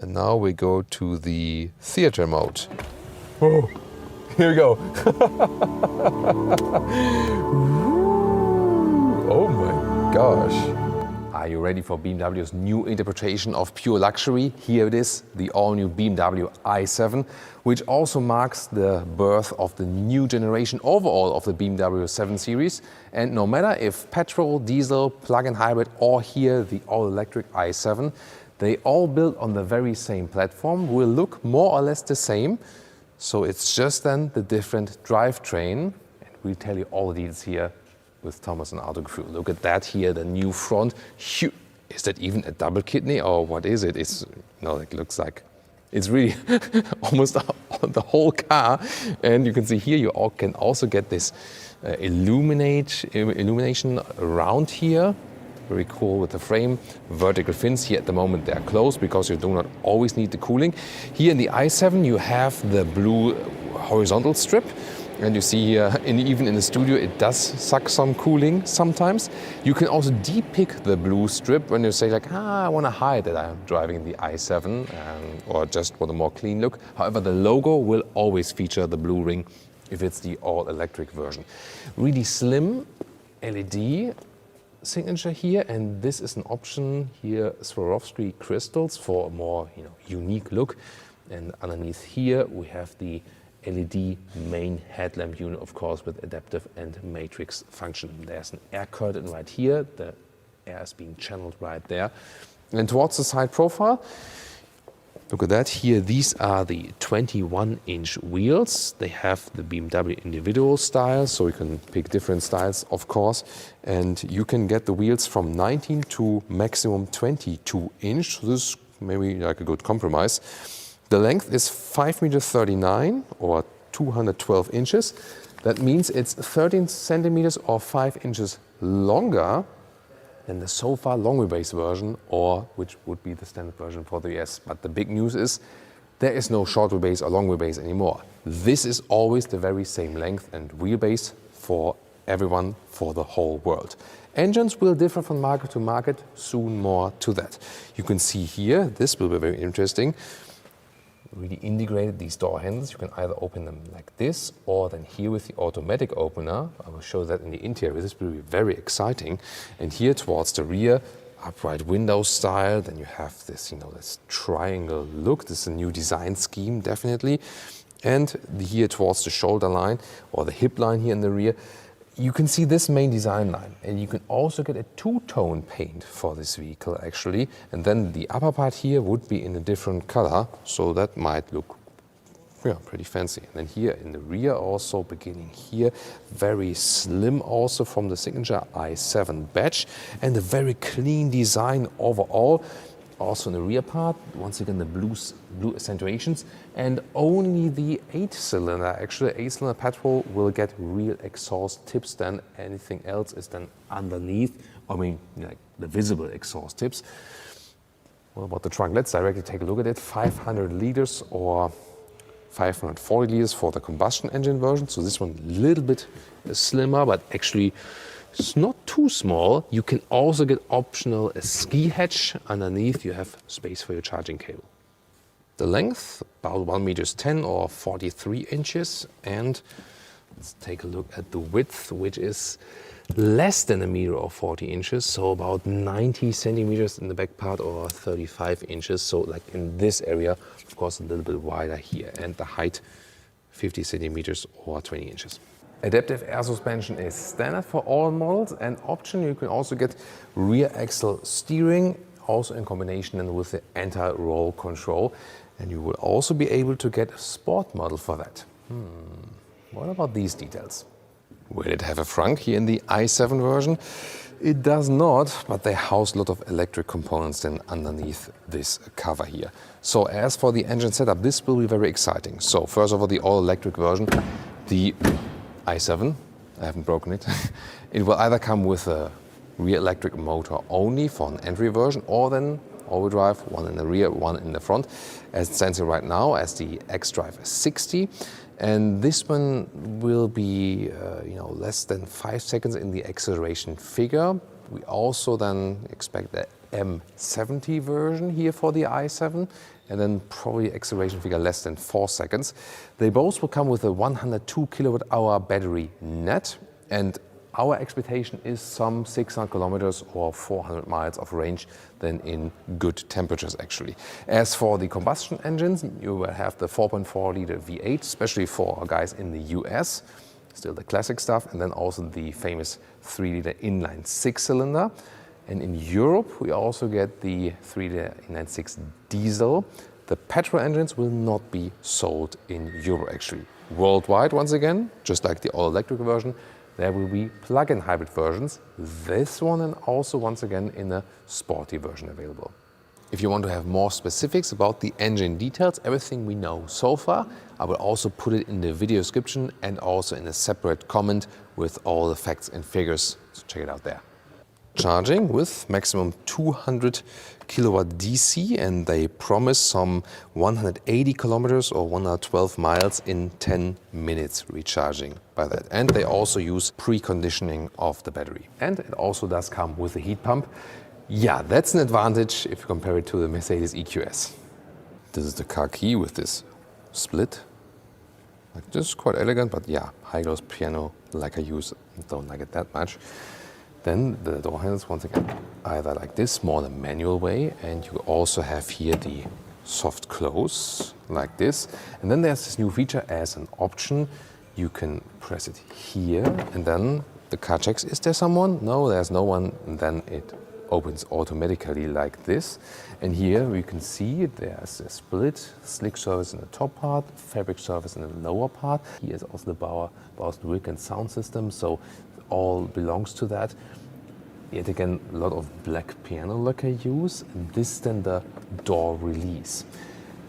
And now we go to the theater mode. Oh, here we go. Oh my gosh. Are you ready for BMW's new interpretation of pure luxury? Here it is, the all-new BMW i7, which also marks the birth of the new generation overall of the BMW 7 Series. And no matter if petrol, diesel, plug-in hybrid, or here the all-electric i7, they all built on the very same platform, will look more or less the same. So it's just then the different drivetrain. And we'll tell you all the details here with Thomas and Autogefühl. Look at that here, the new front. Is that even a double kidney or what is it? It's, no, it looks like it's really almost the whole car. And you can see here you all can also get this illumination around here. Very cool with the frame. Vertical fins here at the moment they're closed because you do not always need the cooling. Here in the i7 you have the blue horizontal strip. And you see here, even in the studio, it does suck some cooling sometimes. You can also depict the blue strip when you say like, I want to hide that I'm driving the i7 or just want a more clean look. However, the logo will always feature the blue ring if it's the all-electric version. Really slim LED signature here, and this is an option here, Swarovski crystals for a more unique look. And underneath here we have the LED main headlamp unit, of course, with adaptive and matrix function. There's an air curtain right here. The air is being channeled right there. And towards the side profile, look at that here. These are the 21-inch wheels. They have the BMW individual style, so you can pick different styles, of course. And you can get the wheels from 19 to maximum 22 inch. So this is maybe like a good compromise. The length is 5.39 meters or 212 inches. That means it's 13 centimeters or 5 inches longer than the so far long wheelbase version, or which would be the standard version for the US. But the big news is there is no short wheelbase or long wheelbase anymore. This is always the very same length and wheelbase for everyone, for the whole world. Engines will differ from market to market, soon more to that. You can see here, this will be very interesting. Really integrated these door handles. You can either open them like this or then here with the automatic opener. I will show that in the interior. This will be very exciting. And here towards the rear, upright window style. Then you have this, this triangle look. This is a new design scheme, definitely. And here towards the shoulder line or the hip line here in the rear, you can see this main design line, and you can also get a two-tone paint for this vehicle actually, and then the upper part here would be in a different color, so that might look pretty fancy. And then here in the rear also, beginning here, very slim also from the signature i7 badge, and a very clean design overall. Also in the rear part, once again the blue accentuations, and only the 8-cylinder, actually 8-cylinder petrol, will get real exhaust tips. Then anything else is then underneath, like the visible exhaust tips. What about the trunk? Let's directly take a look at it. 500 liters or 540 liters for the combustion engine version. So this one a little bit slimmer, but actually it's not too small. You can also get optional a ski hatch. Underneath you have space for your charging cable. The length, about 1.10 meters or 43 inches. And let's take a look at the width, which is less than 1 meter or 40 inches. So about 90 centimeters in the back part or 35 inches. So like in this area, of course, a little bit wider here. And the height, 50 centimeters or 20 inches. Adaptive air suspension is standard for all models, and option you can also get rear axle steering, also in combination with the anti-roll control, and you will also be able to get a sport model for that. What about these details? Will it have a frunk here in the i7 version? It does not, but they house a lot of electric components then underneath this cover here. So as for the engine setup, this will be very exciting. So first of all, the all-electric version, the i7, I haven't broken it. It will either come with a rear electric motor only for an entry version, or then all-wheel drive, one in the rear, one in the front, as it stands here right now as the xDrive 60. And this one will be less than 5 seconds in the acceleration figure. We also then expect that M70 version here for the i7, and then probably acceleration figure less than 4 seconds. They both will come with a 102 kilowatt hour battery net, and our expectation is some 600 kilometers or 400 miles of range then in good temperatures actually. As for the combustion engines, you will have the 4.4 liter V8, especially for guys in the US, still the classic stuff, and then also the famous 3 liter inline 6-cylinder. And in Europe, we also get the 3 liter inline 6 diesel. The petrol engines will not be sold in Europe actually. Worldwide, once again, just like the all-electric version, there will be plug-in hybrid versions. This one and also once again in a sporty version available. If you want to have more specifics about the engine details, everything we know so far, I will also put it in the video description and also in a separate comment with all the facts and figures. So check it out there. Charging with maximum 200 kilowatt DC, and they promise some 180 kilometers or 112 miles in 10 minutes recharging by that. And they also use preconditioning of the battery. And it also does come with a heat pump. Yeah, that's an advantage if you compare it to the Mercedes EQS. This is the car key with this split. Like this, quite elegant, but yeah, high gloss piano like I use, don't like it that much. Then the door handles, once again, either like this, more the manual way, and you also have here the soft close, like this. And then there's this new feature as an option. You can press it here, and then the car checks, is there someone? No, there's no one, and then it opens automatically like this. And here we can see there's a split, slick surface in the top part, fabric surface in the lower part. Here is also the Bowers Wick and sound system, so all belongs to that. Yet again, a lot of black piano lacquer use, and this then the door release.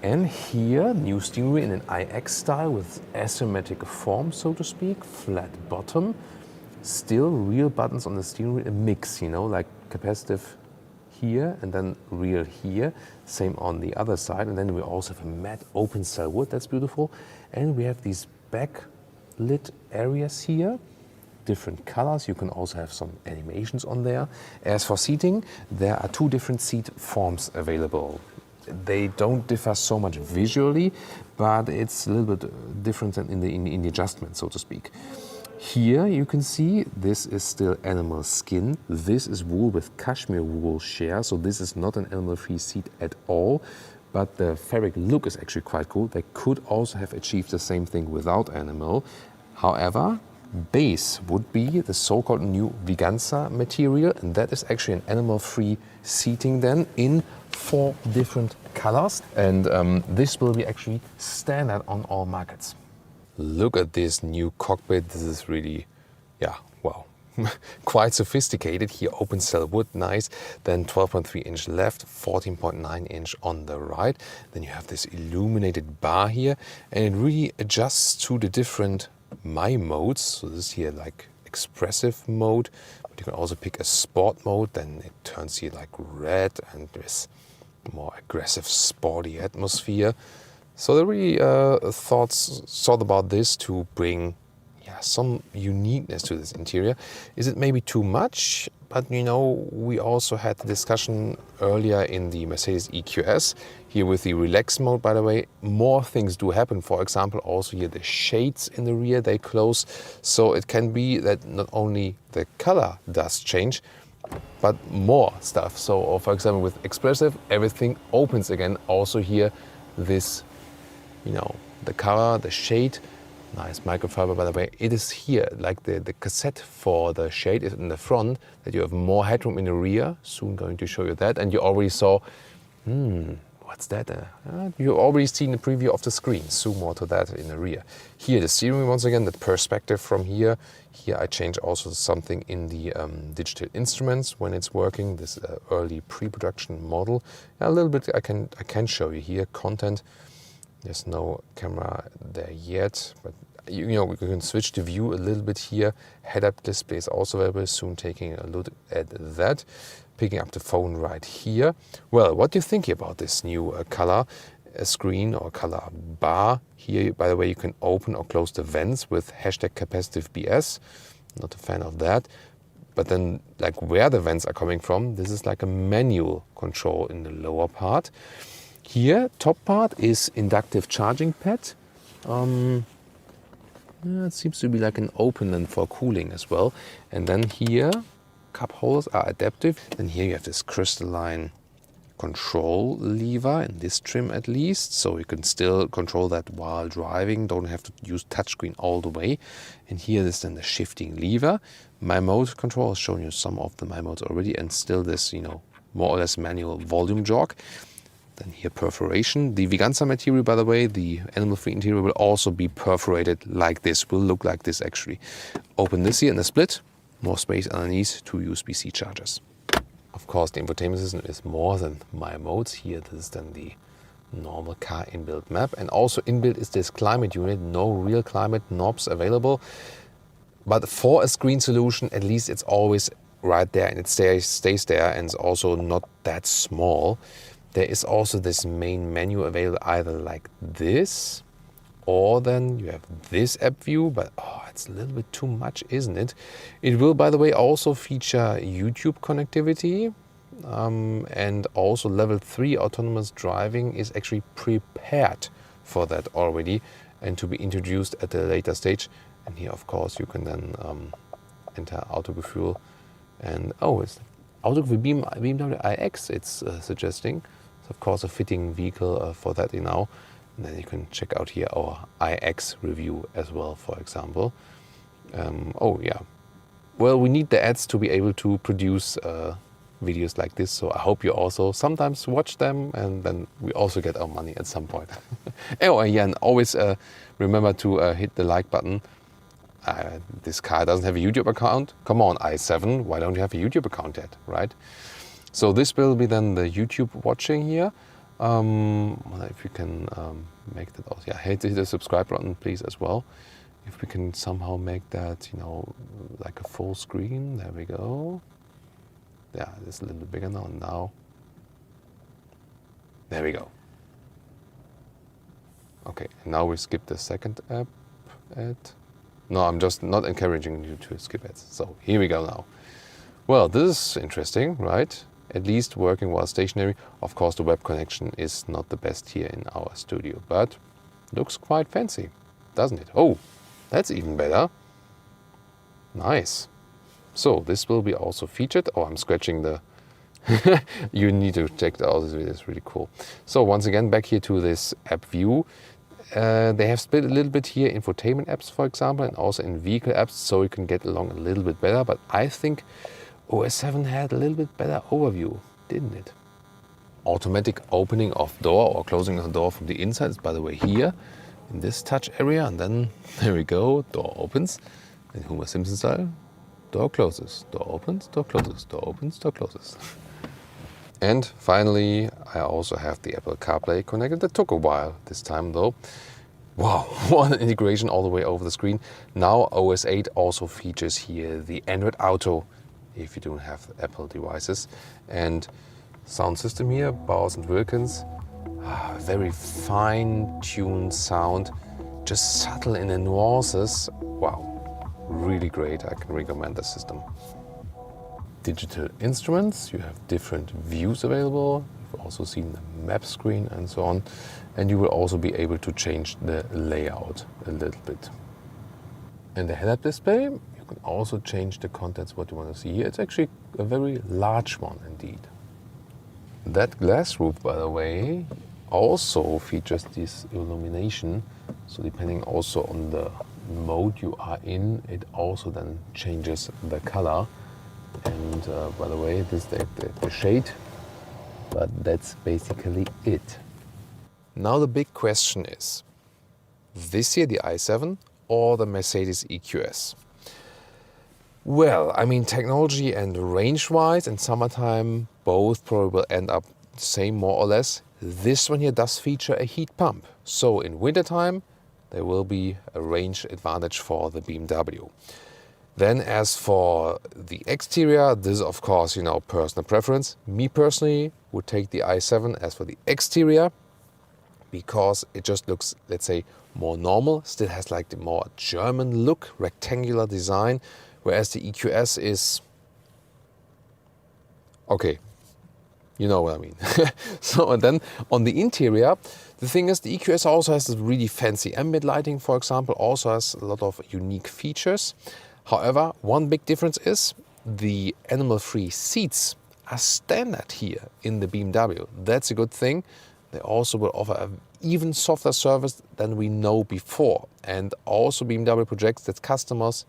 And here, new steering wheel in an iX style with asymmetric form, so to speak, flat bottom. Still real buttons on the steering wheel, a mix, you know, like capacitive here and then real here. Same on the other side. And then we also have a matte open cell wood, that's beautiful. And we have these backlit areas here. Different colors. You can also have some animations on there. As for seating, there are 2 different seat forms available. They don't differ so much visually, but it's a little bit different than in the adjustment, so to speak. Here you can see this is still animal skin. This is wool with cashmere wool share, so this is not an animal-free seat at all. But the fabric look is actually quite cool. They could also have achieved the same thing without animal. However, base would be the so-called new Viganza material, and that is actually an animal-free seating then in 4 different colors, and this will be actually standard on all markets. Look at this new cockpit. This is really, yeah, wow, quite sophisticated. Here open cell wood, nice. Then 12.3 inch left, 14.9 inch on the right. Then you have this illuminated bar here, and it really adjusts to the different My modes. So this is here like expressive mode, but you can also pick a sport mode. Then it turns here like red, and there's more aggressive sporty atmosphere. So they really thought about this to bring some uniqueness to this interior. Is it maybe too much? But you know, we also had the discussion earlier in the Mercedes EQS, here with the relax mode, by the way. More things do happen. For example, also here the shades in the rear, they close. So it can be that not only the color does change, but more stuff. So for example, with expressive, everything opens again. Also here, this, you know, the color, the shade, nice microfiber, by the way. It is here, like the cassette for the shade is in the front, that you have more headroom in the rear. Soon going to show you that. And you already saw, what's that? You already seen the preview of the screen. Zoom more to that in the rear. Here the steering wheel, once again, the perspective from here. Here I change also something in the digital instruments when it's working. This early pre-production model. A little bit I can show you here. Content. There's no camera there yet, but you know, we can switch the view a little bit here. Head-up display is also available. Soon taking a look at that. Picking up the phone right here. Well, what do you think about this new color screen or color bar? Here, by the way, you can open or close the vents with hashtag capacitive BS. Not a fan of that. But then, like where the vents are coming from, this is like a manual control in the lower part. Here, top part is inductive charging pad. It seems to be like an opener for cooling as well. And then here, cup holders are adaptive. Then here you have this crystalline control lever in this trim at least, so you can still control that while driving, don't have to use touchscreen all the way. And here is then the shifting lever. My mode control has shown you some of the my modes already, and still this, you know, more or less manual volume jog. Then here perforation. The Viganza material, by the way, the animal-free interior will also be perforated like this, will look like this actually. Open this here in the split, more space underneath, 2 USB-C chargers. Of course, the infotainment system is more than my modes. Here, this is then the normal car inbuilt map. And also inbuilt is this climate unit, no real climate knobs available. But for a screen solution, at least it's always right there and it stays there, and it's also not that small. There is also this main menu available either like this, or then you have this app view, but it's a little bit too much, isn't it? It will, by the way, also feature YouTube connectivity, and also level 3 autonomous driving is actually prepared for that already and to be introduced at a later stage. And here, of course, you can then enter Autogefühl, and it's Autogefühl BMW iX it's suggesting. So of course, a fitting vehicle for that now. And then you can check out here our iX review as well, for example. Well, we need the ads to be able to produce videos like this, so I hope you also sometimes watch them, and then we also get our money at some point. And always remember to hit the like button. This car doesn't have a YouTube account. Come on, i7, why don't you have a YouTube account yet, right? So this will be then the YouTube watching here. If you can make that also, hit the subscribe button please as well. If we can somehow make that, you know, like a full screen, there we go. Yeah, it's a little bit bigger now. There we go. Okay, now we skip the second ad. No, I'm just not encouraging you to skip ads. So here we go now. Well, this is interesting, right? At least working while stationary. Of course, the web connection is not the best here in our studio, but looks quite fancy, doesn't it? Oh, that's even better. Nice. So this will be also featured. I'm scratching the... You need to check that out, it's really cool. So once again, back here to this app view. They have split a little bit here, infotainment apps, for example, and also in vehicle apps, so you can get along a little bit better. But I think OS 7 had a little bit better overview, didn't it? Automatic opening of door or closing of the door from the inside is, by the way, here in this touch area. And then there we go, door opens. In Homer Simpson style, door closes, door opens, door closes, door opens, door closes. And finally, I also have the Apple CarPlay connected. That took a while this time though. Wow, what an integration all the way over the screen. Now OS 8 also features here the Android Auto if you don't have Apple devices. And sound system here, Bowers and Wilkins. Very fine-tuned sound, just subtle in the nuances. Wow, really great. I can recommend the system. Digital instruments, you have different views available. You've also seen the map screen and so on. And you will also be able to change the layout a little bit. And the head-up display, you can also change the contents, what you want to see here. It's actually a very large one indeed. That glass roof, by the way, also features this illumination. So depending also on the mode you are in, it also then changes the color. And by the way, this is the shade, but that's basically it. Now the big question is, this here the i7 or the Mercedes EQS? Well, I mean, technology and range-wise, in summertime, both probably will end up the same more or less. This one here does feature a heat pump. So in wintertime, there will be a range advantage for the BMW. Then as for the exterior, this is of course, you know, personal preference. Me personally would take the i7 as for the exterior because it just looks, let's say, more normal. Still has like the more German look, rectangular design, whereas the EQS is Okay, you know what I mean. So, and then on the interior, the thing is the EQS also has this really fancy ambient lighting, for example, also has a lot of unique features. However, one big difference is the animal-free seats are standard here in the BMW. That's a good thing. They also will offer an even softer service than we know before. And also BMW projects that customers,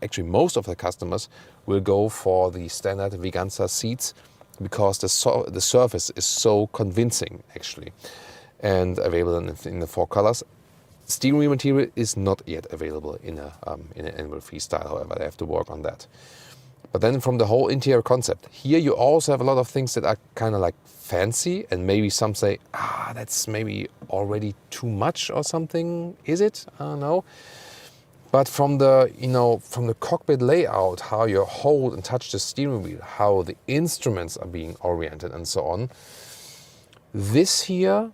actually most of the customers, will go for the standard Veganza seats because the surface is so convincing actually, and available in the 4 colors. Steering wheel material is not yet available in an animal-free style, however, they have to work on that. But then from the whole interior concept, here you also have a lot of things that are kind of like fancy, and maybe some say, that's maybe already too much or something. Is it? I don't know. But from the cockpit layout, how you hold and touch the steering wheel, how the instruments are being oriented and so on, this here,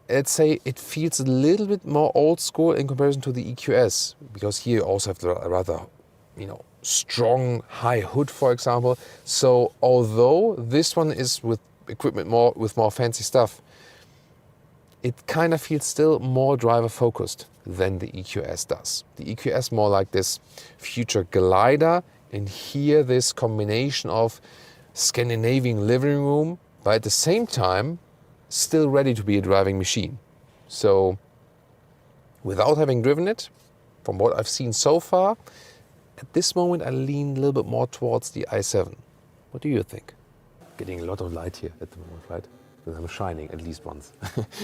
let's say it feels a little bit more old school in comparison to the EQS, because here you also have the rather, strong high hood, for example. So although this one is with equipment with more fancy stuff, it kind of feels still more driver focused than the EQS does. The EQS more like this future glider, and here this combination of Scandinavian living room, but at the same time still ready to be a driving machine. So without having driven it, from what I've seen so far, at this moment I lean a little bit more towards the i7. What do you think? Getting a lot of light here at the moment, right? Because I'm shining at least once.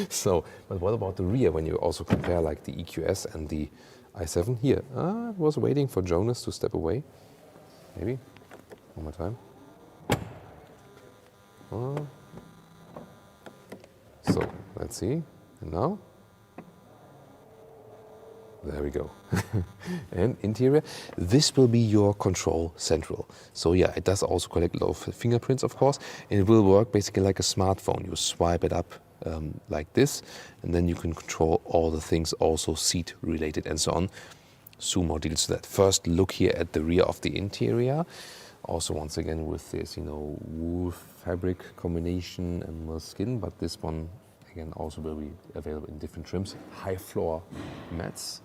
So, but what about the rear when you also compare like the EQS and the i7 here? I was waiting for Jonas to step away. Maybe. One more time. So, let's see. And now? There we go. And interior, this will be your control central. So yeah, it does also collect a lot of fingerprints, of course, and it will work basically like a smartphone. You swipe it up like this, and then you can control all the things, also seat related and so on. Zoom more details to that. First look here at the rear of the interior. Also once again with this, wool fabric combination and more skin, but this one again also will be available in different trims. High floor mats.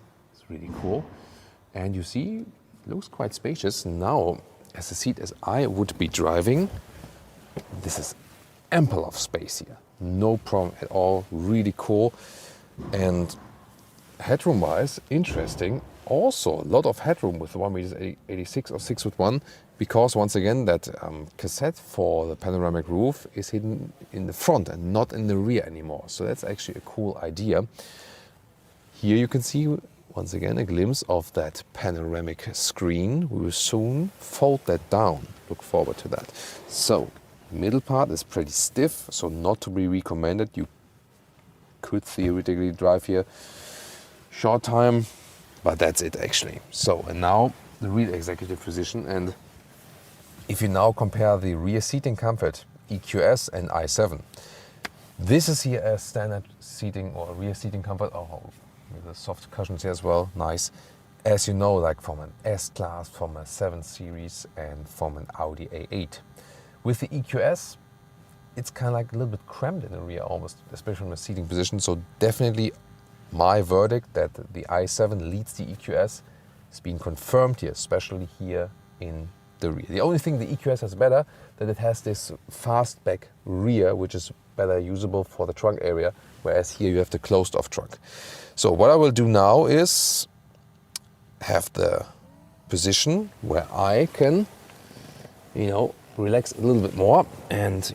Really cool. And you see, it looks quite spacious. Now, as a seat as I would be driving, this is ample of space here. No problem at all, really cool. And headroom wise, interesting. Also, a lot of headroom with the 1.86 m or 6'1", because once again, that cassette for the panoramic roof is hidden in the front and not in the rear anymore. So that's actually a cool idea. Here you can see once again a glimpse of that panoramic screen. We will soon fold that down. Look forward to that. So, middle part is pretty stiff, so not to be recommended. You could theoretically drive here short time, but that's it actually. So, and now the real executive position. And if you now compare the rear seating comfort, EQS and i7, this is here a standard seating or rear seating comfort. With the soft cushions here as well, nice. As you know, like from an S-Class, from a 7 Series and from an Audi A8. With the EQS, it's kind of like a little bit cramped in the rear almost, especially from a seating position. So definitely my verdict that the i7 leads the EQS is being confirmed here, especially here in the rear. The only thing the EQS has better, that it has this fastback rear, which is better usable for the trunk area, whereas here you have the closed off trunk. So what I will do now is have the position where I can, relax a little bit more. And,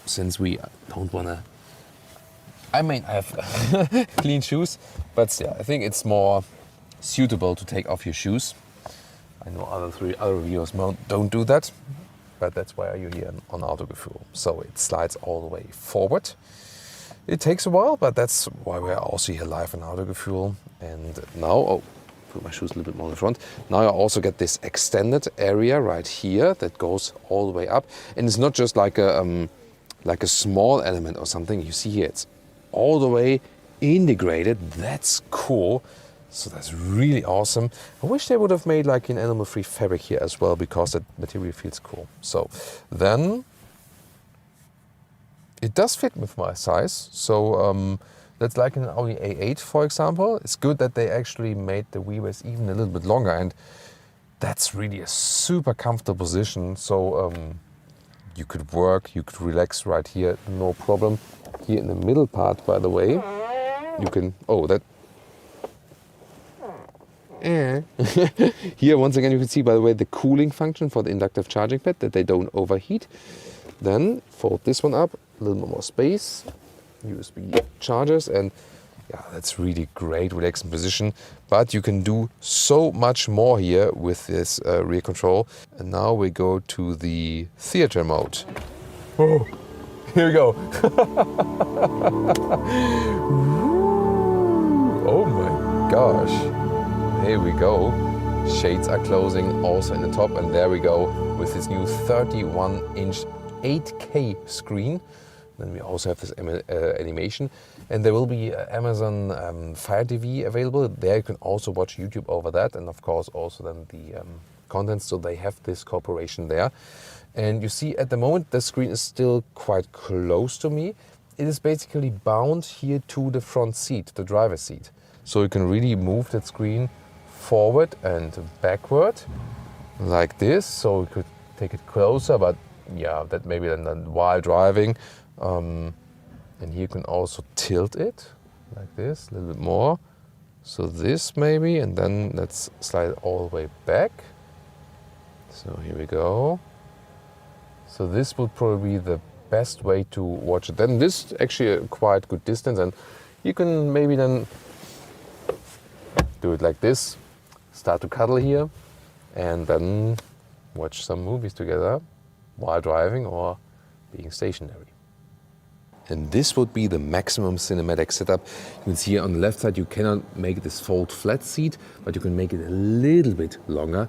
since we don't want to, I have clean shoes, but yeah, I think it's more suitable to take off your shoes. I know other reviewers don't do that, but that's why you're here on Autogefühl. So it slides all the way forward. It takes a while, but that's why we're also here live on Autogefühl. And now, put my shoes a little bit more in the front. Now I also get this extended area right here that goes all the way up. And it's not just like a small element or something. You see here, it's all the way integrated. That's cool. So that's really awesome. I wish they would have made like an animal-free fabric here as well, because that material feels cool. So then it does fit with my size. So that's like an Audi A8, for example. It's good that they actually made the wheelbase even a little bit longer, and that's really a super comfortable position. So you could work, you could relax right here, no problem. Here in the middle part, by the way, you can, here, once again, you can see, by the way, the cooling function for the inductive charging pad, that they don't overheat. Then fold this one up, a little bit more space, USB chargers, and yeah, that's really great, relaxing position. But you can do so much more here with this rear control. And now we go to the theater mode. Oh, here we go. Oh my gosh. Here we go. Shades are closing also in the top, and there we go with this new 31-inch 8K screen. Then we also have this animation, and there will be Amazon Fire TV available. There you can also watch YouTube over that, and of course also then the content. So they have this cooperation there. And you see at the moment the screen is still quite close to me. It is basically bound here to the front seat, the driver's seat. So you can really move that screen forward and backward like this. So you could take it closer, but yeah, that maybe then while driving. And here you can also tilt it like this, a little bit more. So this maybe, and then let's slide it all the way back. So here we go. So this would probably be the best way to watch it. Then this is actually a quite good distance, and you can maybe then do it like this, start to cuddle here, and then watch some movies together while driving or being stationary. And this would be the maximum cinematic setup. You can see here on the left side, you cannot make this fold flat seat, but you can make it a little bit longer.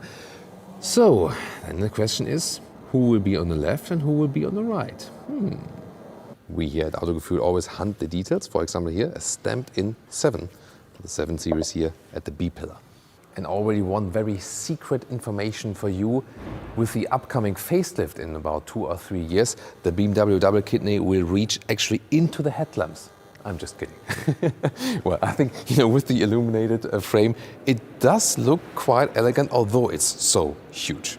So then the question is, who will be on the left and who will be on the right? We here at Autogefühl always hunt the details. For example here, a stamped-in 7, the 7 Series here at the B pillar. And already one very secret information for you. With the upcoming facelift in about 2 or 3 years, the BMW double kidney will reach actually into the headlamps. I'm just kidding. Well, I think, with the illuminated frame, it does look quite elegant, although it's so huge.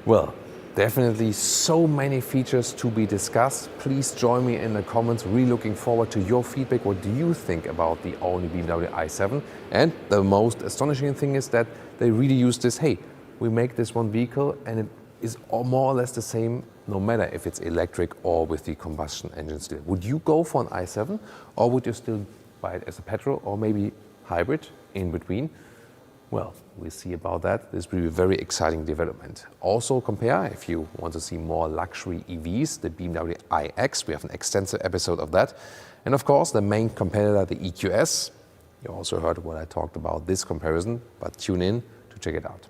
Well, definitely so many features to be discussed. Please join me in the comments. Really looking forward to your feedback. What do you think about the all-new BMW i7? And the most astonishing thing is that they really use this, hey, we make this one vehicle and it is more or less the same no matter if it's electric or with the combustion engine still. Would you go for an i7, or would you still buy it as a petrol or maybe hybrid in between? Well, we'll see about that. This will be a very exciting development. Also compare, if you want to see more luxury EVs, the BMW iX. We have an extensive episode of that. And of course, the main competitor, the EQS. You also heard what I talked about this comparison, but tune in to check it out.